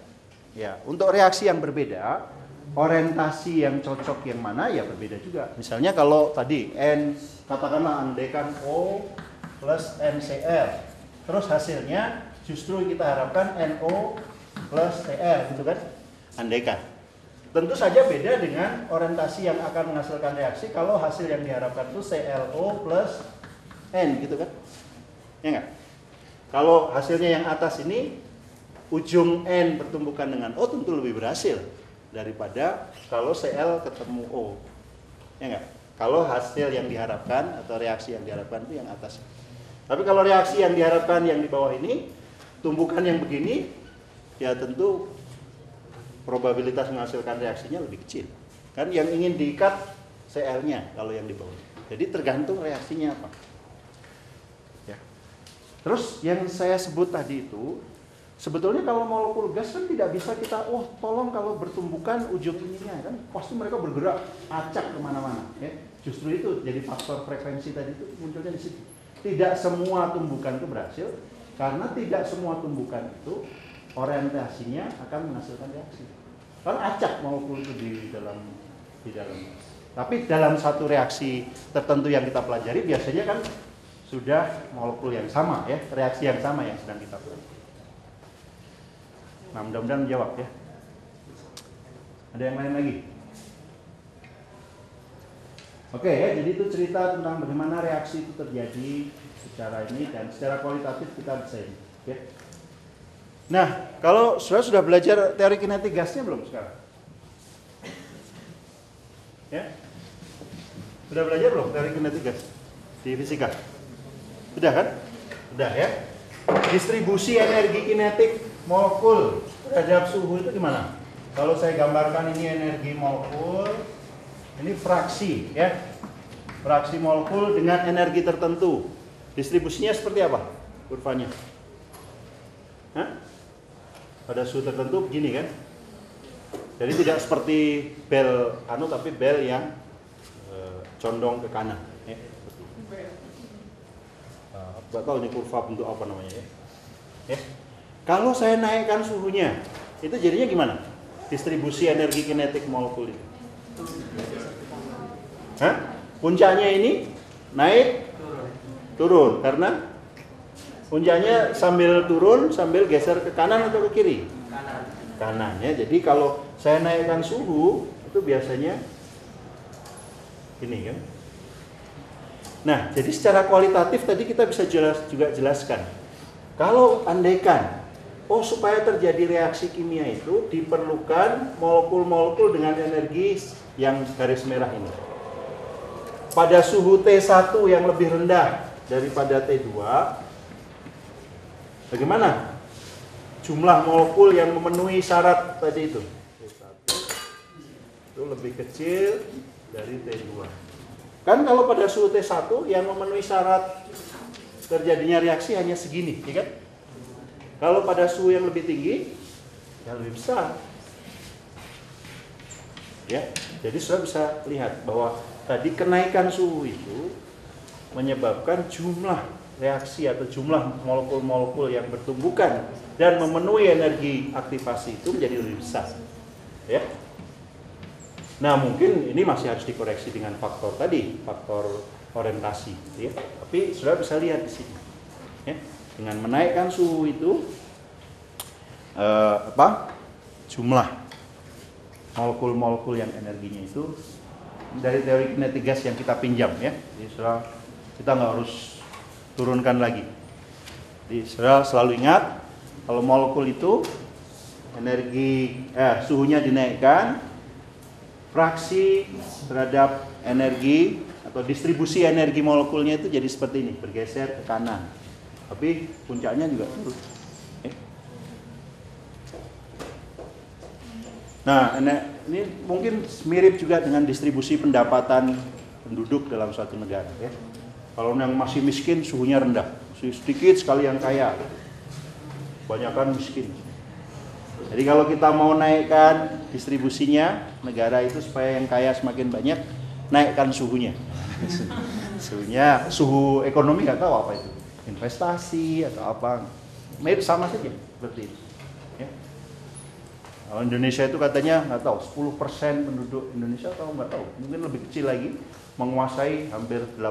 Ya, untuk reaksi yang berbeda, orientasi yang cocok yang mana ya berbeda juga. Misalnya kalau tadi N, katakanlah andaikan O plus NCl, terus hasilnya justru kita harapkan NO plus Cl gitu kan, andaikan. Tentu saja beda dengan orientasi yang akan menghasilkan reaksi kalau hasil yang diharapkan itu ClO plus N gitu kan, ya enggak? Kalau hasilnya yang atas ini ujung N bertumbukan dengan O tentu lebih berhasil, daripada kalau Cl ketemu O. Ya enggak? Kalau hasil yang diharapkan atau reaksi yang diharapkan itu yang atas. Tapi kalau reaksi yang diharapkan yang di bawah ini, tumbukan yang begini, ya tentu probabilitas menghasilkan reaksinya lebih kecil. Kan yang ingin diikat Cl-nya kalau yang di bawah. Jadi tergantung reaksinya apa. Ya. Terus yang saya sebut tadi itu, sebetulnya kalau molekul gas kan tidak bisa kita, tolong kalau bertumbukan ujung ininya kan, pasti mereka bergerak acak kemana-mana. Ya. Justru itu jadi faktor frekuensi tadi itu munculnya di situ. Tidak semua tumbukan itu berhasil, karena tidak semua tumbukan itu orientasinya akan menghasilkan reaksi. Kan acak molekul itu di dalam. Tapi dalam satu reaksi tertentu yang kita pelajari biasanya kan sudah molekul yang sama ya, reaksi yang sama yang sedang kita pelajari. Nah, mudah-mudahan menjawab ya. Ada yang lain lagi? Oke ya, jadi itu cerita tentang bagaimana reaksi itu terjadi secara ini dan secara kualitatif kita bisa ini. Oke. Nah, kalau sudah belajar teori kinetik gasnya belum sekarang? Ya? Sudah belajar belum teori kinetik gas di fisika? Sudah kan? Sudah ya. Distribusi energi kinetik molekul terhadap suhu itu gimana? Kalau saya gambarkan ini energi molekul, ini fraksi ya. Fraksi molekul dengan energi tertentu. Distribusinya seperti apa? Kurvanya. Hah? Pada suhu tertentu begini kan? Jadi tidak seperti bel tapi bel yang condong ke kanan ya. Nggak tahu ini kurva bentuk apa namanya ya. Ya. Kalau saya naikkan suhunya, itu jadinya gimana? Distribusi energi kinetik molekul itu. Hah? Puncaknya ini naik, turun karena puncaknya sambil turun sambil geser ke kanan atau ke kiri? Kanan ya. Jadi kalau saya naikkan suhu itu biasanya ini kan. Nah, jadi secara kualitatif tadi kita bisa juga jelaskan. Kalau andaikan supaya terjadi reaksi kimia itu diperlukan molekul-molekul dengan energi yang garis merah ini. Pada suhu T1 yang lebih rendah daripada T2, bagaimana jumlah molekul yang memenuhi syarat tadi itu? T1 itu lebih kecil dari T2. Kan kalau pada suhu T1 yang memenuhi syarat terjadinya reaksi hanya segini, ya kan? Kalau pada suhu yang lebih tinggi, ya lebih besar. Ya, jadi sudah bisa lihat bahwa tadi kenaikan suhu itu menyebabkan jumlah reaksi atau jumlah molekul-molekul yang bertumbukan dan memenuhi energi aktivasi itu menjadi lebih besar. Ya. Nah, mungkin ini masih harus dikoreksi dengan faktor tadi, faktor orientasi, ya. Tapi sudah bisa lihat di sini. Ya. Dengan menaikkan suhu itu jumlah molekul-molekul yang energinya itu dari teori kinetik gas yang kita pinjam ya. Jadi sudah kita nggak harus turunkan lagi. Jadi sudah selalu ingat kalau molekul itu suhunya dinaikkan, fraksi terhadap energi atau distribusi energi molekulnya itu jadi seperti ini, bergeser ke kanan. Tapi puncaknya juga turun. Nah, ini mungkin mirip juga dengan distribusi pendapatan penduduk dalam suatu negara. Ya. Kalau yang masih miskin, suhunya rendah. Masih sedikit sekali yang kaya. Kebanyakan miskin. Jadi kalau kita mau naikkan distribusinya negara itu supaya yang kaya semakin banyak, naikkan suhunya. Suhu ekonomi nggak tahu apa itu. Investasi atau apa, mirip sama saja seperti itu. Ya. Kalau Indonesia itu katanya nggak tahu 10% penduduk Indonesia atau nggak tahu, mungkin lebih kecil lagi menguasai hampir 80%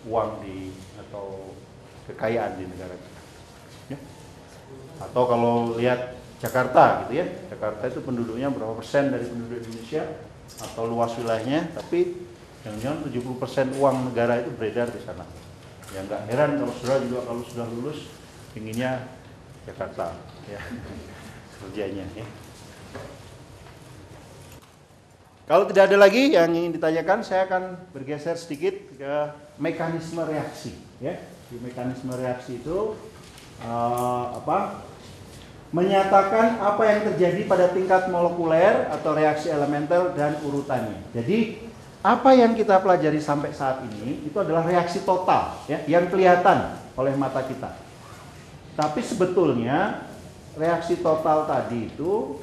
uang atau kekayaan di negara kita. Ya. Atau kalau lihat Jakarta gitu ya, Jakarta itu penduduknya berapa persen dari penduduk Indonesia atau luas wilayahnya, tapi jangan-jangan 70% uang negara itu beredar di sana. Ya nggak heran kalau sudah lulus inginnya Jakarta ya kerjanya ya. Kalau tidak ada lagi yang ingin ditanyakan, saya akan bergeser sedikit ke mekanisme reaksi. Ya, di mekanisme reaksi itu menyatakan apa yang terjadi pada tingkat molekuler atau reaksi elemental dan urutannya. Jadi apa yang kita pelajari sampai saat ini itu adalah reaksi total, ya, yang kelihatan oleh mata kita. Tapi sebetulnya reaksi total tadi itu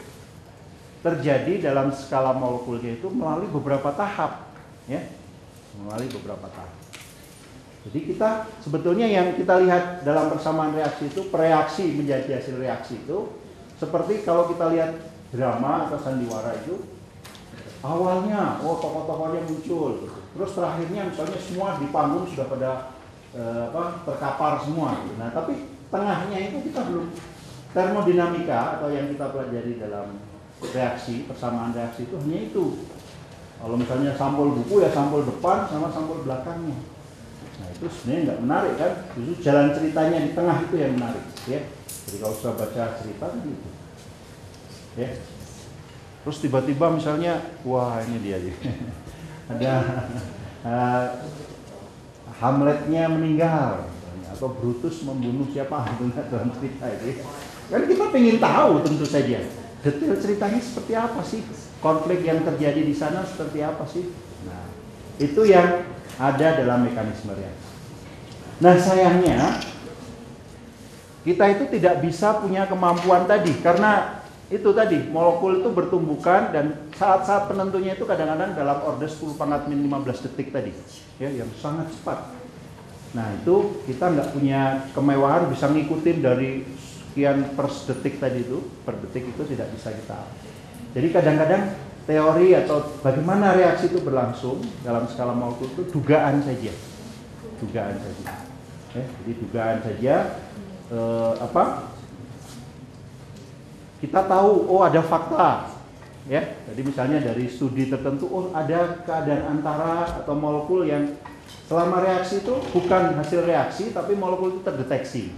terjadi dalam skala molekulnya itu melalui beberapa tahap, ya, melalui beberapa tahap. Jadi kita sebetulnya yang kita lihat dalam persamaan reaksi itu, reaksi menjadi hasil reaksi itu seperti kalau kita lihat drama atau sandiwara itu, awalnya tokoh-tokohnya muncul, terus terakhirnya misalnya semua di panggung sudah pada terkapar semua. Nah, tapi tengahnya itu kita belum, termodinamika atau yang kita pelajari dalam reaksi, persamaan reaksi itu hanya itu. Kalau misalnya sampul buku ya sampul depan sama sampul belakangnya. Nah, itu sebenarnya nggak menarik kan? Justru jalan ceritanya di tengah itu yang menarik, ya. Jadi kalau sudah baca cerita kan gitu, ya. Terus tiba-tiba misalnya, wah ini dia ada Hamletnya meninggal, atau Brutus membunuh siapa dalam cerita itu. Kan kita pengen tahu tentu saja. Detail ceritanya seperti apa sih? Konflik yang terjadi di sana seperti apa sih? Nah, itu yang ada dalam mekanisme reaksi. Nah, sayangnya kita itu tidak bisa punya kemampuan tadi karena itu tadi molekul itu bertumbukan dan saat-saat penentunya itu kadang-kadang dalam order 10⁻⁻15 detik tadi, ya, yang sangat cepat. Nah, itu kita nggak punya kemewahan bisa ngikutin dari sekian per detik tadi itu, per detik itu tidak bisa kita. Jadi kadang-kadang teori atau bagaimana reaksi itu berlangsung dalam skala molekul itu dugaan saja, ya, jadi dugaan saja. Kita tahu, ada fakta, ya. Jadi misalnya dari studi tertentu, ada keadaan antara atau molekul yang selama reaksi itu bukan hasil reaksi, tapi molekul itu terdeteksi.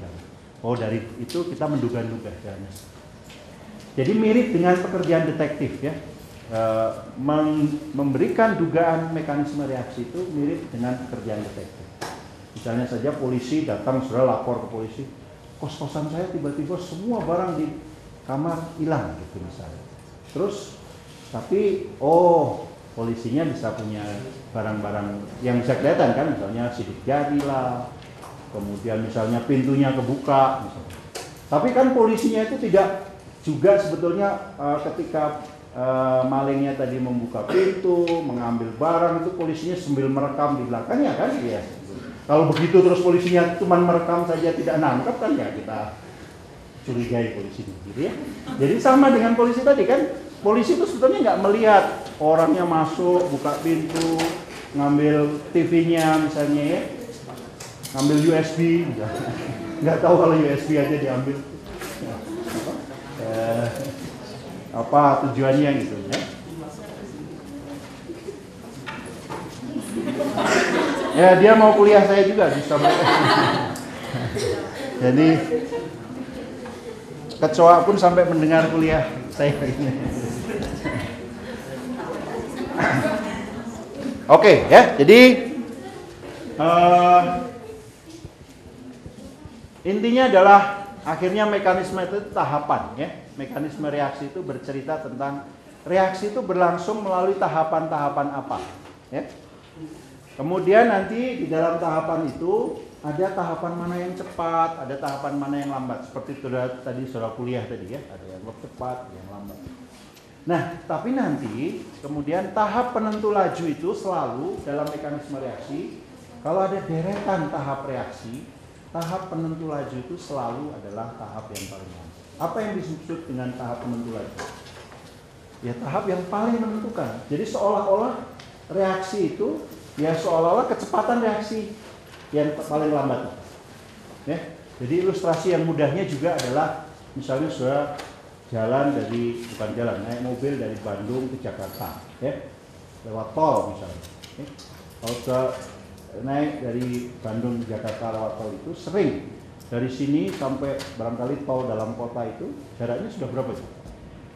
Dari itu kita menduga-duga. Jadi mirip dengan pekerjaan detektif, ya. Memberikan dugaan mekanisme reaksi itu mirip dengan pekerjaan detektif. Misalnya saja polisi datang sudah lapor ke polisi, kos-kosan saya tiba-tiba semua barang di kamar hilang gitu misalnya. Terus tapi polisinya bisa punya barang-barang yang bisa kelihatan kan, misalnya sidik jari lah, kemudian misalnya pintunya kebuka misalnya. Tapi kan polisinya itu tidak juga sebetulnya ketika malingnya tadi membuka pintu, mengambil barang itu polisinya sambil merekam di belakangnya kan, ya. Kalau begitu terus polisinya cuma merekam saja tidak nangkap kan, ya kita curigai polisi gitu, ya. Jadi sama dengan polisi tadi kan, polisi itu sebetulnya nggak melihat orangnya masuk, buka pintu, ngambil TV-nya misalnya, ya, ngambil USB, nggak tahu kalau USB aja diambil, apa tujuannya gitu, ya. Ya, dia mau kuliah saya juga bisa. Jadi kecoa pun sampai mendengar kuliah saya ini. Oke, ya. Jadi intinya adalah akhirnya mekanisme itu tahapan, ya. Mekanisme reaksi itu bercerita tentang reaksi itu berlangsung melalui tahapan-tahapan apa, ya. Kemudian nanti di dalam tahapan itu ada tahapan mana yang cepat, ada tahapan mana yang lambat. Seperti tadi sudah kuliah tadi, ya, ada yang cepat, ada yang lambat. Nah, tapi nanti kemudian tahap penentu laju itu selalu dalam mekanisme reaksi, kalau ada deretan tahap reaksi, tahap penentu laju itu selalu adalah tahap yang paling lambat. Apa yang disebut dengan tahap penentu laju? Ya, tahap yang paling menentukan. Jadi seolah-olah reaksi itu, ya seolah-olah kecepatan reaksi yang paling lambat, ya. Jadi ilustrasi yang mudahnya juga adalah misalnya sudah naik mobil dari Bandung ke Jakarta, ya, lewat tol misalnya, ya. Kalau sudah naik dari Bandung ke Jakarta lewat tol itu sering dari sini sampai barangkali tol dalam kota itu jaraknya sudah berapa sih?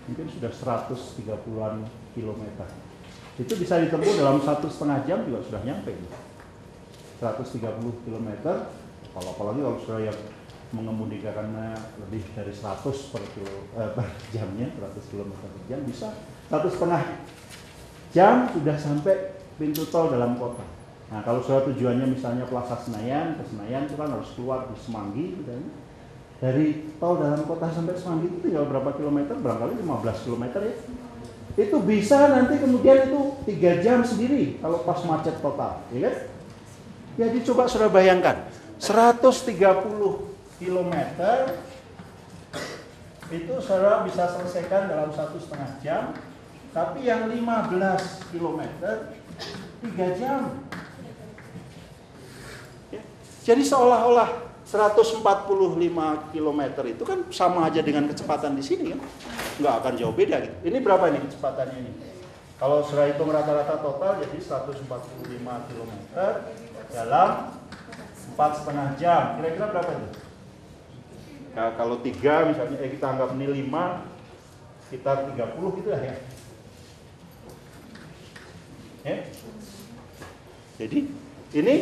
Mungkin sudah 130-an kilometer. Itu bisa ditempuh dalam 1,5 jam juga sudah nyampe. 130 km. Kalau apalagi kalau sudah yang mengemudikan lebih dari 100 per jamnya, 100 km per jam, bisa 1,5 jam sudah sampai pintu tol dalam kota. Nah, kalau sudah tujuannya misalnya Plaza Senayan, ke Senayan itu kan harus keluar di Semanggi gitu kan. Dari tol dalam kota sampai Semanggi itu tinggal berapa kilometer? Barangkali 15 km ya. Itu bisa nanti kemudian itu 3 jam sendiri kalau pas macet total, ya kan? Jadi coba saudara bayangkan, 130 km itu saudara bisa selesaikan dalam 1,5 jam, tapi yang 15 km 3 jam. Ya. Jadi seolah-olah 145 km itu kan sama aja dengan kecepatan di sini kan? Nggak akan jauh beda gitu. Ini berapa nih kecepatannya ini? Kalau sudah hitung rata-rata total jadi 145 km dalam 4,5 jam. Kira-kira berapa itu? Nah, kalau 3 misalnya kita anggap ini 5, sekitar 30 gitu lah ya. Jadi ini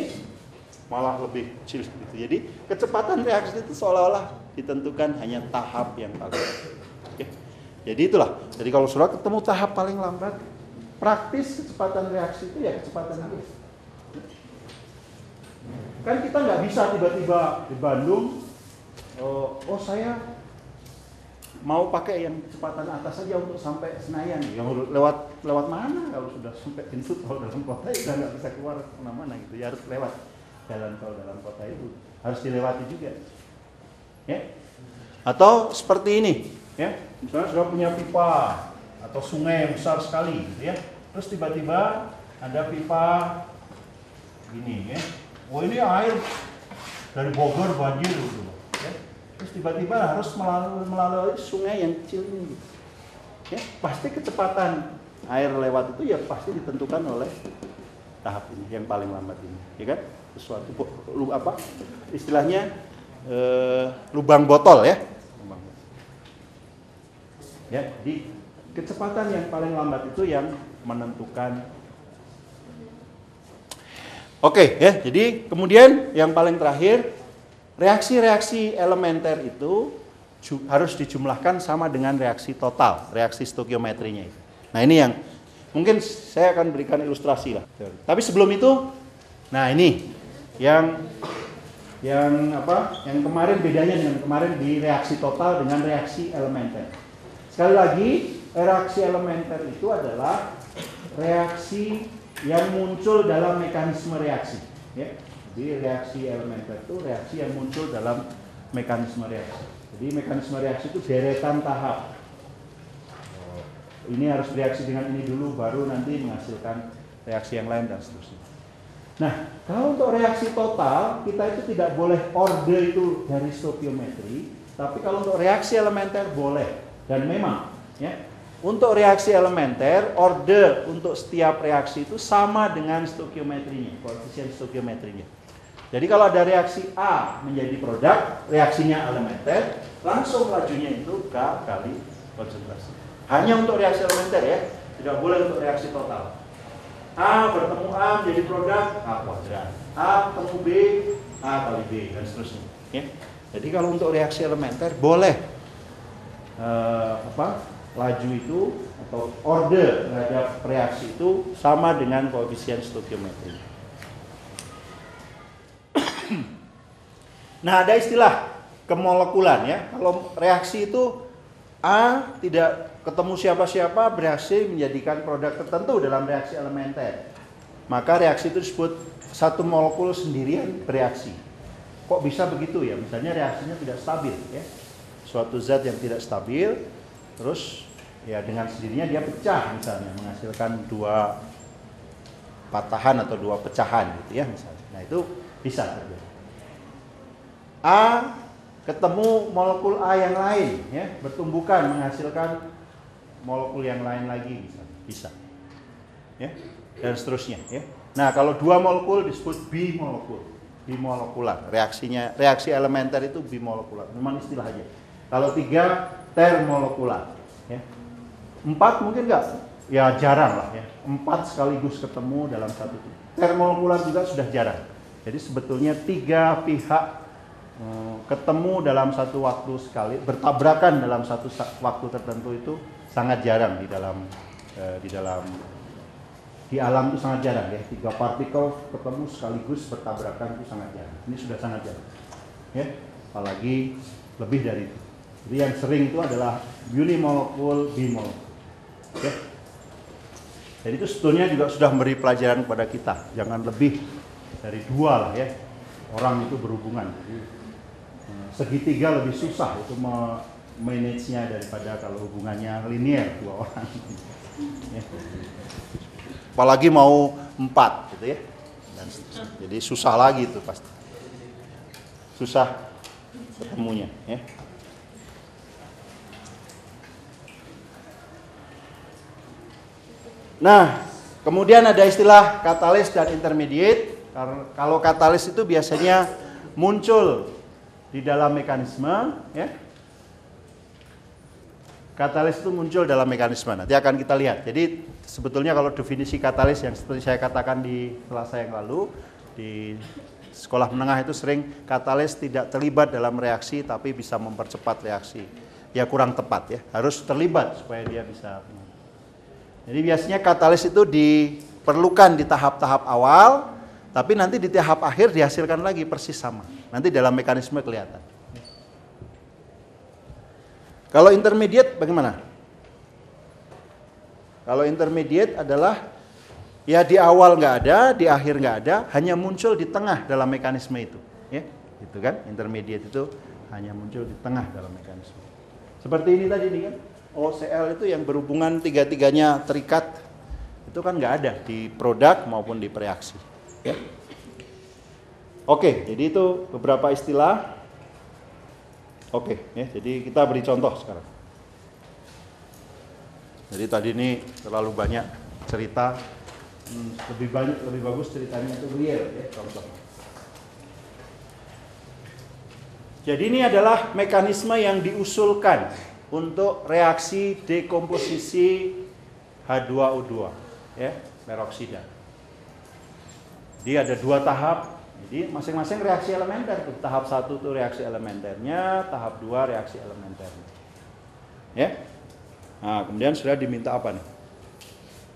malah lebih kecil gitu. Jadi kecepatan reaksi itu seolah-olah ditentukan hanya tahap yang paling. Ya. Jadi itulah. Jadi kalau sudah ketemu tahap paling lambat, praktis kecepatan reaksi itu ya kecepatan itu. Kan kita nggak bisa tiba-tiba di Bandung, oh saya mau pakai yang kecepatan atas saja untuk sampai Senayan. Yang lewat mana? Kalau sudah sampai pintu tol dalam kota ya nggak bisa keluar kemana-mana gitu. Ya harus lewat jalan tol dalam kota itu, harus dilewati juga. Ya. Atau seperti ini, ya. Misalnya sudah punya pipa atau sungai yang besar sekali, gitu ya. Terus tiba-tiba ada pipa gini, ya. Oh ini air dari Bogor banjir gitu, ya. Terus tiba-tiba harus melalui sungai yang kecil ini, gitu. Ya, pasti kecepatan air lewat itu ya pasti ditentukan oleh tahap ini yang paling lambat ini, ya kan? Sesuatu apa istilahnya lubang botol ya. Ya, di kecepatan yang paling lambat itu yang menentukan. Oke, ya. Jadi kemudian yang paling terakhir, reaksi-reaksi elementer itu harus dijumlahkan sama dengan reaksi total, reaksi stokiometrinya itu. Nah, ini yang mungkin saya akan berikan ilustrasi lah. Tapi sebelum itu, nah ini yang kemarin bedanya dengan kemarin di reaksi total dengan reaksi elementer. Sekali lagi, reaksi elementer itu adalah reaksi yang muncul dalam mekanisme reaksi. Ya. Jadi reaksi elementer itu reaksi yang muncul dalam mekanisme reaksi. Jadi mekanisme reaksi itu deretan tahap. Ini harus bereaksi dengan ini dulu, baru nanti menghasilkan reaksi yang lain dan seterusnya. Nah, kalau untuk reaksi total, kita itu tidak boleh orde itu dari stokiometri, tapi kalau untuk reaksi elementer boleh. Dan memang, ya, untuk reaksi elementer, orde untuk setiap reaksi itu sama dengan stokiometrinya, koefisien stokiometrinya. Jadi kalau ada reaksi A menjadi produk, reaksinya elementer, langsung lajunya itu K kali konsentrasi. Hanya untuk reaksi elementer ya, tidak boleh untuk reaksi total. A bertemu A menjadi produk A kuadrat, A bertemu B A kali B dan seterusnya. Ya. Jadi kalau untuk reaksi elementer boleh laju itu atau orde terhadap reaksi itu sama dengan koefisien stokiometri. Nah, ada istilah kemolekulan ya. Kalau reaksi itu A tidak ketemu siapa-siapa berhasil menjadikan produk tertentu dalam reaksi elementer. Maka reaksi itu disebut satu molekul sendirian bereaksi. Kok bisa begitu ya? Misalnya reaksinya tidak stabil ya. Suatu zat yang tidak stabil terus ya dengan sendirinya dia pecah misalnya menghasilkan dua patahan atau dua pecahan gitu ya misalnya. Nah, itu bisa terjadi. A ketemu molekul A yang lain ya, bertumbukan menghasilkan molekul yang lain lagi bisa. Ya, dan seterusnya ya. Nah, kalau dua molekul disebut bimolekul, bimolekular. Reaksi elementer itu bimolekular. Memang istilah aja. Kalau 3 termolekular ya. 4 mungkin enggak? ya jarang lah ya, 4 sekaligus ketemu dalam satu titik. Termolekular juga sudah jarang. Jadi sebetulnya 3 pihak ketemu dalam satu waktu sekali, bertabrakan dalam satu waktu tertentu itu sangat jarang di alam itu sangat jarang ya. 3 partikel ketemu sekaligus bertabrakan itu sangat jarang. Ini sudah sangat jarang. Ya, apalagi lebih dari itu. Jadi yang sering itu adalah unimolekul, bimolekul. Ya. Jadi itu sebetulnya juga sudah memberi pelajaran kepada kita. Jangan lebih dari 2 lah ya. Orang itu berhubungan. Jadi, segitiga lebih susah itu manage-nya daripada kalau hubungannya linear 2 orang. Ya. Apalagi mau 4 gitu ya. Dan jadi susah lagi itu pasti. Susah ketemunya ya. Nah, kemudian ada istilah katalis dan intermediate. Kalau katalis itu biasanya muncul di dalam mekanisme ya. Katalis itu muncul dalam mekanisme. Nanti akan kita lihat. Jadi sebetulnya kalau definisi katalis yang seperti saya katakan di kelas saya yang lalu, di sekolah menengah itu sering katalis tidak terlibat dalam reaksi tapi bisa mempercepat reaksi. Ya kurang tepat ya. Harus terlibat supaya dia bisa. Jadi biasanya katalis itu diperlukan di tahap-tahap awal, tapi nanti di tahap akhir dihasilkan lagi persis sama. Nanti dalam mekanisme kelihatan. Kalau intermediate bagaimana? Kalau intermediate adalah ya di awal nggak ada, di akhir nggak ada, hanya muncul di tengah dalam mekanisme itu, ya, gitu kan? Intermediate itu hanya muncul di tengah dalam mekanisme. Seperti ini tadi nih kan, OCl itu yang berhubungan 3-3-nya terikat, itu kan nggak ada di produk maupun di reaksi, ya. Oke, jadi itu beberapa istilah. Oke, ya, jadi kita beri contoh sekarang. Jadi tadi ini terlalu banyak cerita, lebih bagus ceritanya itu real ya, contoh. Jadi ini adalah mekanisme yang diusulkan untuk reaksi dekomposisi H2O2 ya, peroksida. Jadi ada 2 tahap. Jadi masing-masing reaksi elementer tuh. Tahap 1 itu reaksi elementernya, tahap 2 reaksi elementernya. Ya. Nah, kemudian sudah diminta apa nih?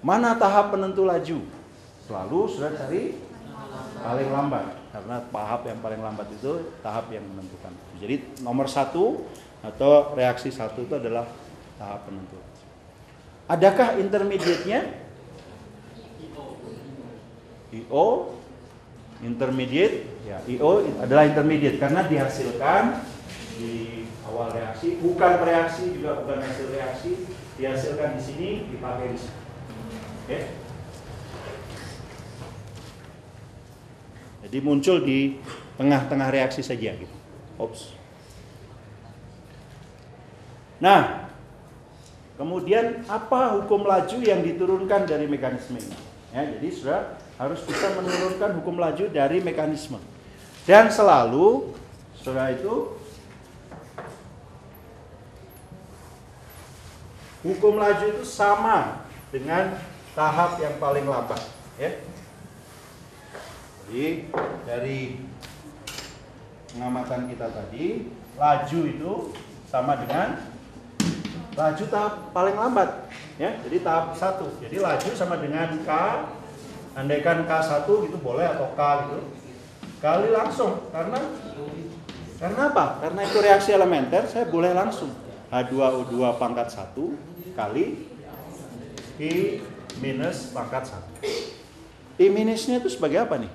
Mana tahap penentu laju? Selalu sudah cari paling lambat, karena tahap yang paling lambat itu tahap yang menentukan. Jadi nomor 1 atau reaksi 1 itu adalah tahap penentu. Adakah intermediate-nya? IO intermediate, ya IO adalah intermediate karena dihasilkan di awal reaksi, bukan reaksi juga bukan hasil reaksi, dihasilkan di sini dipakai di sini. Oke. Jadi muncul di tengah-tengah reaksi saja gitu. Ops. Nah, kemudian apa hukum laju yang diturunkan dari mekanisme ini? Ya, jadi sudah harus bisa menurunkan hukum laju dari mekanisme. Dan selalu setelah itu hukum laju itu sama dengan tahap yang paling lambat, ya. Jadi dari pengamatan kita tadi, laju itu sama dengan laju tahap paling lambat, ya. Jadi tahap 1. Jadi laju sama dengan K. Andaikan K1 gitu boleh atau K gitu. Kali langsung karena apa? Karena itu reaksi elementer, saya boleh langsung H2O2 pangkat 1 kali I minus pangkat 1. I minusnya itu sebagai apa nih?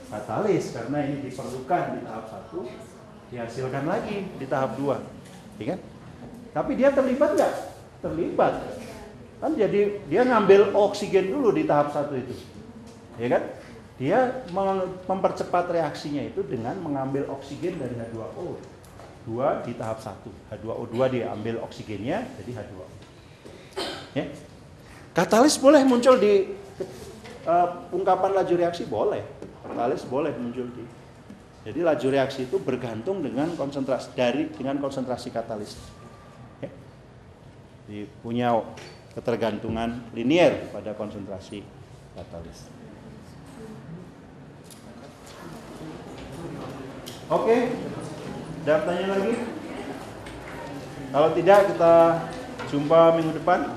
Katalis, karena ini diperlukan di tahap 1, dihasilkan lagi di tahap 2, ya kan? Tapi dia terlibat nggak? Terlibat. Kan jadi dia ngambil oksigen dulu di tahap 1 itu, ya kan? Dia mempercepat reaksinya itu dengan mengambil oksigen dari H2O2 di tahap 1. H2O2 diambil oksigennya, jadi H2O. Ya. Katalis boleh muncul di ungkapan laju reaksi, boleh. Katalis boleh muncul di. Jadi laju reaksi itu bergantung dengan konsentrasi katalis. Ya. Punya ketergantungan linier pada konsentrasi katalis. Oke, ada pertanyaan lagi? Kalau tidak, kita jumpa minggu depan.